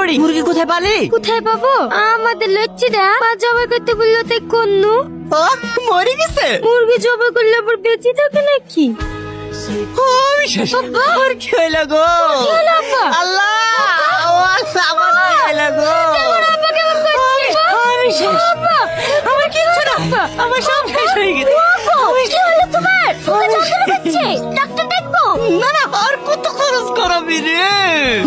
বুড়ি, মুরগি কোথায় পালি? কোথায় পাবো? আমাদের লচ্ছিটা মা জবাই করতে বললো তাই করনু। ও মরে গেছে। মুরগি জবাই করলে আবার বেঁচে থাকে নাকি? ও বিশেষ আব্বা। আর কি হইল গো? কি হলো আব্বা? আল্লাহ, ও আল্লাহ, আমার কি হইল গো? আব্বা কেমন করছিস? আমি শেষ। আব্বা, আমার কিচ্ছু না, আমার সব শেষ হয়ে গেছে। কি হলো তোমার? তোকে যন্ত্রণা করছে? ডাক্তার ডাকবো? না না, আর কত খরচ করাবি রে?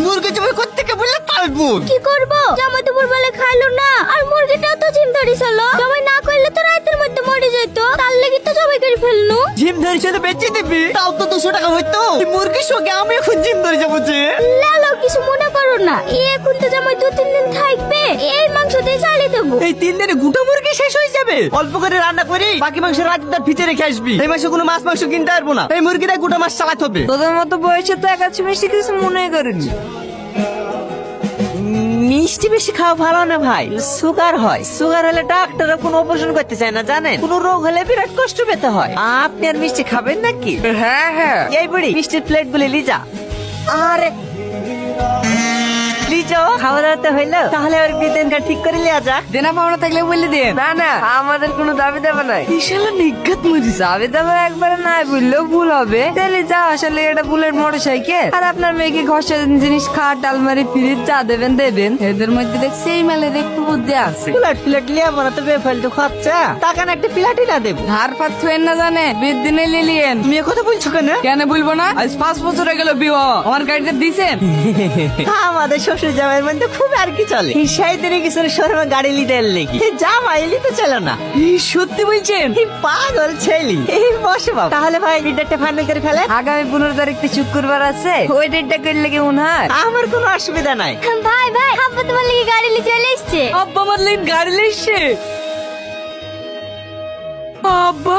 মুরগি জবাই করতে কে বললে পারবো? কি করবো? জামাই তো বলে খাইলো না, আর মুরগিটাও তো জিম ধরেছিল। জবাই না করলে তো রাতের মধ্যে মরে যেত, তার লাগি তো জবাই করে ফেলনু। জিম ধরেছে তো বেঁচে দিবি, তাও তো 200 টাকা হইতো। এই মুরগির সঙ্গে আমি এখন জিম ধরে যাবো যে। লালো কিছু মনে করো না, এখন তো জামাই 2-3 দিন থাকবে, এই মাংস দিয়ে চালিয়ে দেবো। এই 3 দিনে গোটা মুরগি শেষ হয়ে যাবে। অল্প করে রান্না করি, বাকি মাংস রাতে তার ভিতরে রেখে আসবি। এই মাসে কোনো মাছ মাংস কিনতে পারবো না, এই মুরগিটা গোটা মাছ চালাতে হবে। তোদের মতো বয়সে তো একাচ্ছি মিষ্টি কিছু মনে করিনি। মিষ্টি বেশি খাওয়া ভালো না ভাই, সুগার হয়। সুগার হলে ডাক্তাররা কোনো অপারেশন করতে চায় না জানেন। কোনো রোগ হলে বিরাট কষ্ট পেতে হয়। আপনি আর মিষ্টি খাবেন নাকি? হ্যাঁ হ্যাঁ, এই বুড়ি, মিষ্টির প্লেট গুলি লিজা। আরে লিজা, খাওয়া দাওয়া তো হইলো, তাহলে আর বিদেন ঠিক করে লিয়া যা। দেনা পাওনা থাকলে বলে দেন। না না, আমাদের কোনো দাবি দেওয়া নাই। বিশাল নিজ্ঞাত মরিস। দাবি দেওয়া একবারে নাই বললেও ভুল হবে। তাহলে যা, আসলে এটা বুলেট মোটর সাইকেল, আর আপনার মেয়েকে ঘষা জিনিস, খাট, আলমারি, ফ্রিজ যা দেবেন দেবেন। এদের মধ্যে দেখছি এই মেলের একটু বুদ্ধি আছে। প্লেট প্লেট লিয়া বানাতে বেফালতু খরচা, টাকা না একটা প্লেটই না দেবো। ধার ফাত থুয়েন না জানে, বিয়ের দিনে লিলিয়েন। মেয়ে কথা বলছো কেন? কেন বলবো না? আজ 5 বছর হয়ে গেল বিয়ে হওয়া। আমার গাড়িটা দিছেন? আমাদের শ্বশুর জামাইয়ের মধ্যে খুব আর কি চলে। সেই দিনে কিছু শোরুমে গাড়ি লিতে এলি, জামাই লিতে চলো না। সত্যি বলছেন? এই পাগল ছেলি। এই বসে বাবা, তাহলে ভাই লিডারটা ফাইনাল করে ফেলে। আগামী 15 তারিখে শুক্রবার আছে, ওই ডেটটা করলে কেমন হয়? আমার কোনো অসুবিধা নাই। ভাই ভাই, আব্বা তোমার লাগি গাড়ি নিয়ে চলে এসছে। আব্বা আমার লাইন গাড়ি লেসছে। আব্বা,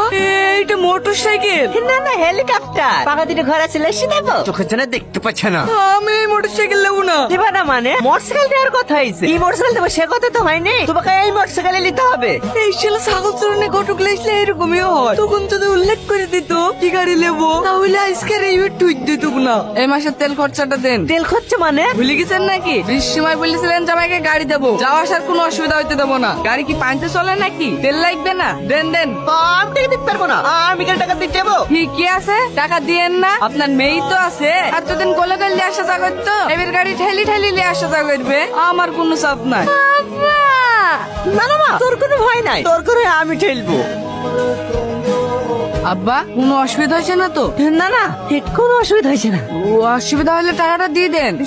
এইটা মোটর সাইকেল। না না, হেলিকপ্টার। পাকা দুটো ঘর আছে, লেসি দেবো। চোখের জন্য দেখতে পাচ্ছে না। আমি এই মোটর সাইকেল নেবো না। দিবা না মানে? মোটরসাইকেল দেওয়ার কথা হয়েছে। এই মোটরসাইকেল দেবো সে কথা তো হয়নি। তোমাকে এই মোটরসাইকেলে নিতে হবে। এই শালা ছাগল চরণে ঘটক লেসলে এরকমই হয়। তখন যদি উল্লেখ করে দিত কি গাড়ি নেবো, তাহলে আজকের এই টুইট দিত না। এই মাসের তেল খরচাটা দেন। তেল খরচা মানে? ভুলে গেছেন নাকি? বৃষ্টির সময় বলেছিলেন জামাইকে গাড়ি দেবো, যাওয়া আসার কোনো অসুবিধা হইতে দেবো না। গাড়ি কি পানিতে চলে নাকি? তেল লাগবে না? দেন দেন। আমি টাকা দিতে পারবো না। আমি কেন টাকা দিতে যাবো? ঠিকই আছে, টাকা দিয়েন না। আপনার মেয়েই তো আছে, এতদিন কোলে কোলে আসা যা করতো, এবার গাড়ি ঠেলি ঠেলি নিয়ে আসা যা করবে। আমার কোনো চাপ নাই। আব্বা, না না না, তোর কোনো ভয় নাই। তোর করে আমি ঠেলবো। আব্বা, কোনো অসুবিধা হয়েছে না তো? না না, কোনো অসুবিধা হয়েছে না। ও অসুবিধা হলে টাকাটা দিয়ে দেন।